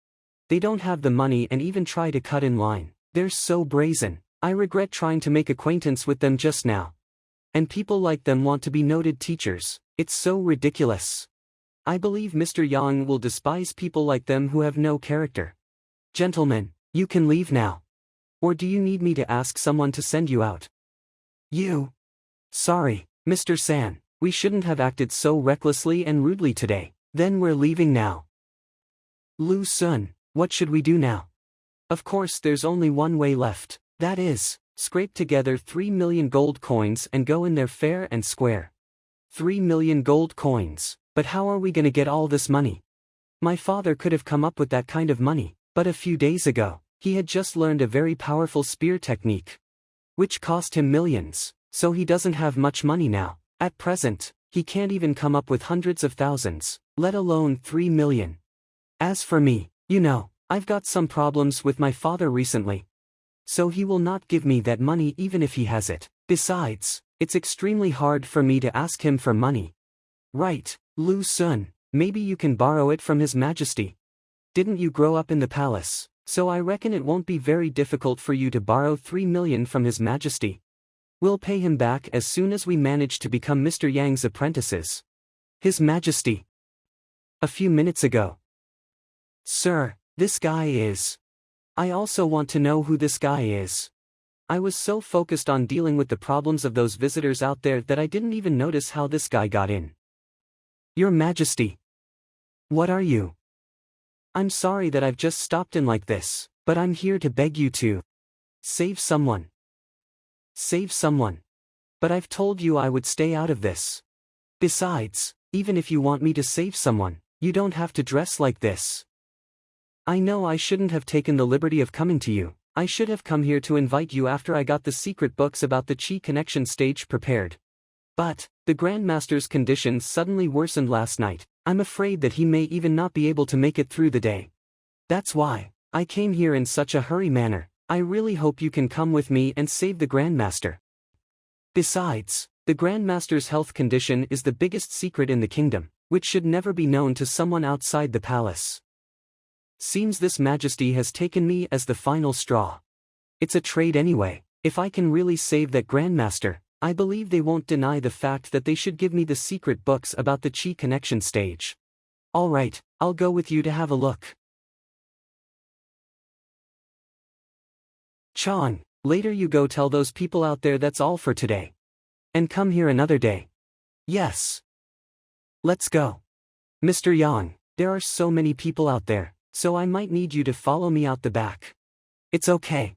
They don't have the money and even try to cut in line. They're so brazen. I regret trying to make acquaintance with them just now. And people like them want to be noted teachers. It's so ridiculous. I believe Mr. Yang will despise people like them who have no character. Gentlemen, you can leave now. Or do you need me to ask someone to send you out? You. Sorry, Mr. San, we shouldn't have acted so recklessly and rudely today. Then we're leaving now. Lu Sun, what should we do now? Of course there's only one way left, that is, scrape together 3 million gold coins and go in there fair and square. 3 million gold coins, but how are we gonna get all this money? My father could have come up with that kind of money, but a few days ago, he had just learned a very powerful spear technique, which cost him millions, so he doesn't have much money now. At present, He can't even come up with hundreds of thousands, let alone 3 million. As for me, I've got some problems with my father recently. So he will not give me that money even if he has it. Besides, it's extremely hard for me to ask him for money. Right, Lu Sun, maybe you can borrow it from His Majesty. Didn't you grow up in the palace, so I reckon it won't be very difficult for you to borrow 3 million from His Majesty. We'll pay him back as soon as we manage to become Mr. Yang's apprentices. His Majesty. A few minutes ago. Sir, this guy is. I also want to know who this guy is. I was so focused on dealing with the problems of those visitors out there that I didn't even notice how this guy got in. Your Majesty. What are you? I'm sorry that I've just stopped in like this, but I'm here to beg you to save someone. Save someone. But I've told you I would stay out of this. Besides, even if you want me to save someone, you don't have to dress like this. I know I shouldn't have taken the liberty of coming to you. I should have come here to invite you after I got the secret books about the Qi connection stage prepared. But, the Grandmaster's condition suddenly worsened last night. I'm afraid that he may even not be able to make it through the day. That's why I came here in such a hurry manner. I really hope you can come with me and save the Grandmaster. Besides, the Grandmaster's health condition is the biggest secret in the kingdom, which should never be known to someone outside the palace. Seems this Majesty has taken me as the final straw. It's a trade anyway. If I can really save that Grandmaster, I believe they won't deny the fact that they should give me the secret books about the Qi connection stage. Alright, I'll go with you to have a look. Chong, later you go tell those people out there that's all for today. And come here another day. Yes. Let's go. Mr. Yang, there are so many people out there, so I might need you to follow me out the back. It's okay.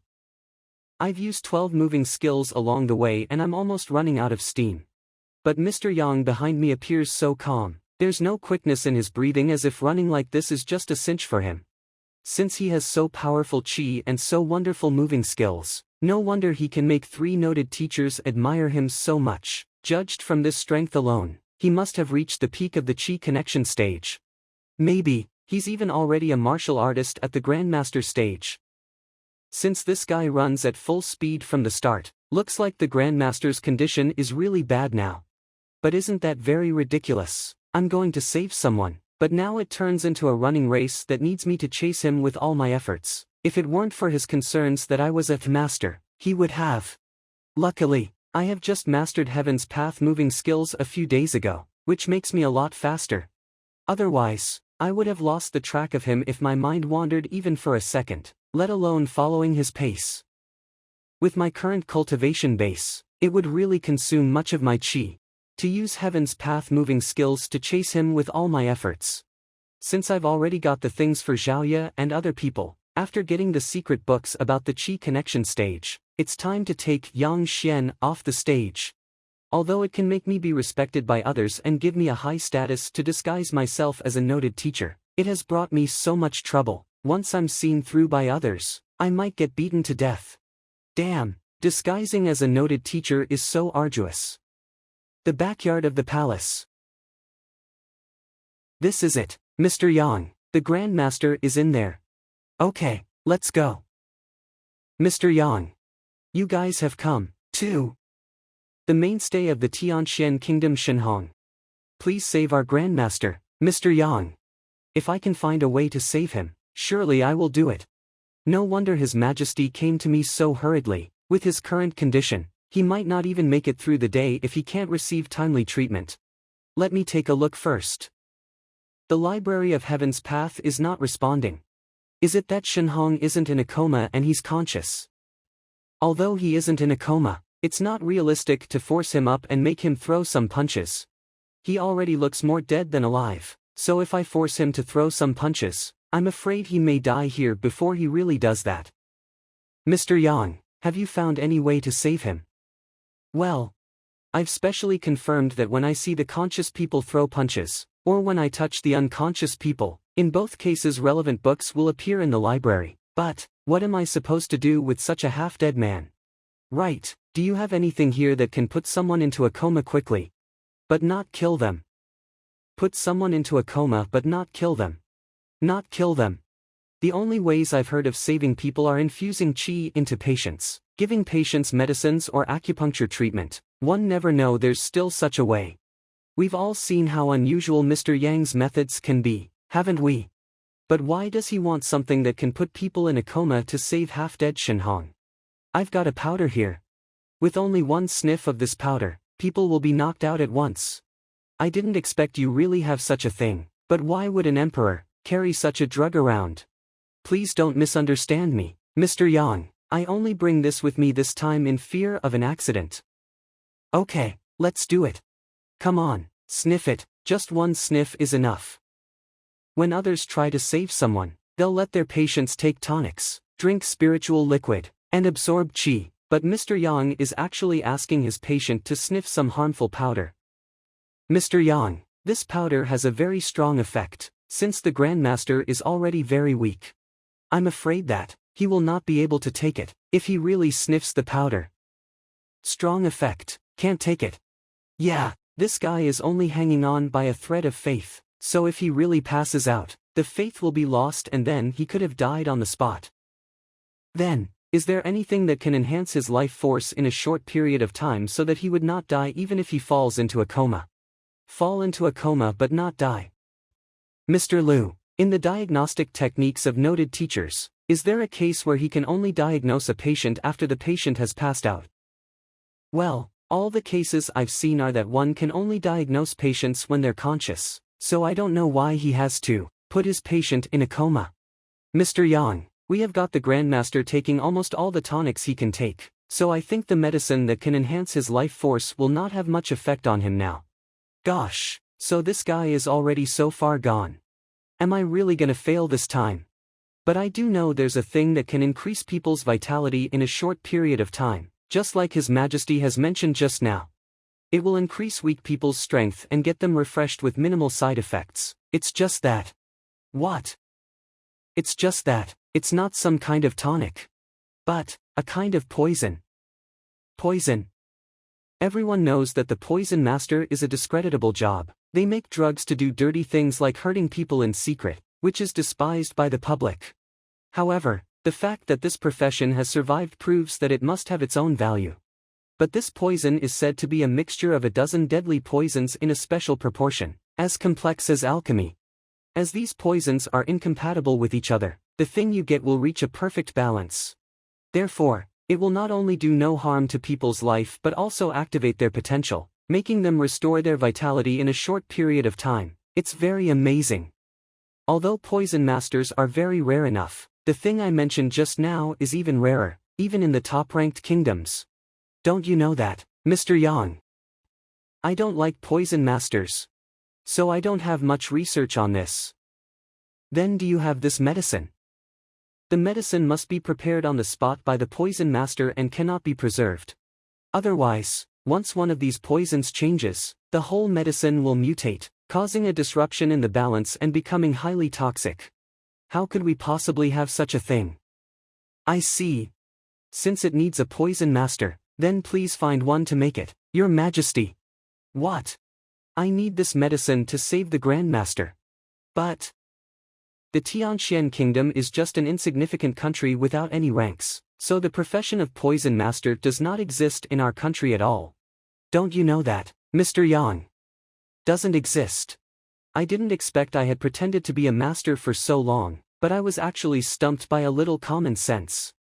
I've used 12 moving skills along the way and I'm almost running out of steam. But Mr. Yang behind me appears so calm, there's no quickness in his breathing as if running like this is just a cinch for him. Since he has so powerful Qi and so wonderful moving skills, no wonder he can make 3 noted teachers admire him so much. Judged from this strength alone, he must have reached the peak of the Qi connection stage. Maybe, he's even already a martial artist at the Grandmaster stage. Since this guy runs at full speed from the start, looks like the Grandmaster's condition is really bad now. But isn't that very ridiculous? I'm going to save someone, but now it turns into a running race that needs me to chase him with all my efforts. If it weren't for his concerns that I was a master, he would have. Luckily, I have just mastered Heaven's Path moving skills a few days ago, which makes me a lot faster. Otherwise, I would have lost the track of him if my mind wandered even for a second, let alone following his pace. With my current cultivation base, it would really consume much of my Qi to use Heaven's Path moving skills to chase him with all my efforts. Since I've already got the things for Zhaoye and other people, after getting the secret books about the Qi connection stage, it's time to take Yang Xian off the stage. Although it can make me be respected by others and give me a high status to disguise myself as a noted teacher, it has brought me so much trouble. Once I'm seen through by others, I might get beaten to death. Damn, disguising as a noted teacher is so arduous. The backyard of the palace. This is it, Mr. Yang, the Grandmaster is in there. Okay, let's go. Mr. Yang. You guys have come, too. The mainstay of the Tianxian Kingdom Shenhong. Please save our Grandmaster, Mr. Yang. If I can find a way to save him, surely I will do it. No wonder His Majesty came to me so hurriedly. With his current condition, he might not even make it through the day if he can't receive timely treatment. Let me take a look first. The Library of Heaven's Path is not responding. Is it that Shenhong isn't in a coma and he's conscious? Although he isn't in a coma, it's not realistic to force him up and make him throw some punches. He already looks more dead than alive, so if I force him to throw some punches, I'm afraid he may die here before he really does that. Mr. Yang, have you found any way to save him? Well, I've specially confirmed that when I see the conscious people throw punches, or when I touch the unconscious people, in both cases relevant books will appear in the library. But, what am I supposed to do with such a half-dead man? Right, do you have anything here that can put someone into a coma quickly? but not kill them. Put someone into a coma but not kill them. Not kill them. The only ways I've heard of saving people are infusing qi into patients, giving patients medicines or acupuncture treatment. One never know, there's still such a way. We've all seen how unusual Mr. Yang's methods can be, haven't we? But why does he want something that can put people in a coma to save half-dead Shenhong? I've got a powder here. With only one sniff of this powder, people will be knocked out at once. I didn't expect you really have such a thing, but why would an emperor carry such a drug around? Please don't misunderstand me, Mr. Yang. I only bring this with me this time in fear of an accident. Okay, let's do it. Come on, sniff it, just one sniff is enough. When others try to save someone, they'll let their patients take tonics, drink spiritual liquid, and absorb qi, but Mr. Yang is actually asking his patient to sniff some harmful powder. Mr. Yang, this powder has a very strong effect, since the Grandmaster is already very weak. I'm afraid that he will not be able to take it if he really sniffs the powder. Strong effect, can't take it. Yeah, this guy is only hanging on by a thread of faith, so if he really passes out, the faith will be lost and then he could have died on the spot. Then, is there anything that can enhance his life force in a short period of time so that he would not die even if he falls into a coma? Fall into a coma but not die. Mr. Liu, in the diagnostic techniques of noted teachers, is there a case where he can only diagnose a patient after the patient has passed out? Well, all the cases I've seen are that one can only diagnose patients when they're conscious, so I don't know why he has to put his patient in a coma. Mr. Yang, we have got the Grandmaster taking almost all the tonics he can take, so I think the medicine that can enhance his life force will not have much effect on him now. Gosh, so this guy is already so far gone. Am I really gonna fail this time? But I do know there's a thing that can increase people's vitality in a short period of time, just like His Majesty has mentioned just now. It will increase weak people's strength and get them refreshed with minimal side effects. It's just that. What? It's just that, it's not some kind of tonic. But, a kind of poison. Poison. Everyone knows that the Poison Master is a discreditable job. They make drugs to do dirty things like hurting people in secret, which is despised by the public. However, the fact that this profession has survived proves that it must have its own value. But this poison is said to be a mixture of a dozen deadly poisons in a special proportion, as complex as alchemy. As these poisons are incompatible with each other, the thing you get will reach a perfect balance. Therefore, it will not only do no harm to people's life but also activate their potential, making them restore their vitality in a short period of time. It's very amazing. Although poison masters are very rare enough, the thing I mentioned just now is even rarer, even in the top-ranked kingdoms. Don't you know that, Mr. Yang? I don't like poison masters. So I don't have much research on this. Then do you have this medicine? The medicine must be prepared on the spot by the poison master and cannot be preserved. Otherwise, once one of these poisons changes, the whole medicine will mutate, causing a disruption in the balance and becoming highly toxic. How could we possibly have such a thing? I see. Since it needs a poison master, then please find one to make it, Your Majesty. What? I need this medicine to save the Grandmaster. But the Tianxian Kingdom is just an insignificant country without any ranks, so the profession of poison master does not exist in our country at all. Don't you know that, Mr. Yang? Doesn't exist. I didn't expect I had pretended to be a master for so long, but I was actually stumped by a little common sense.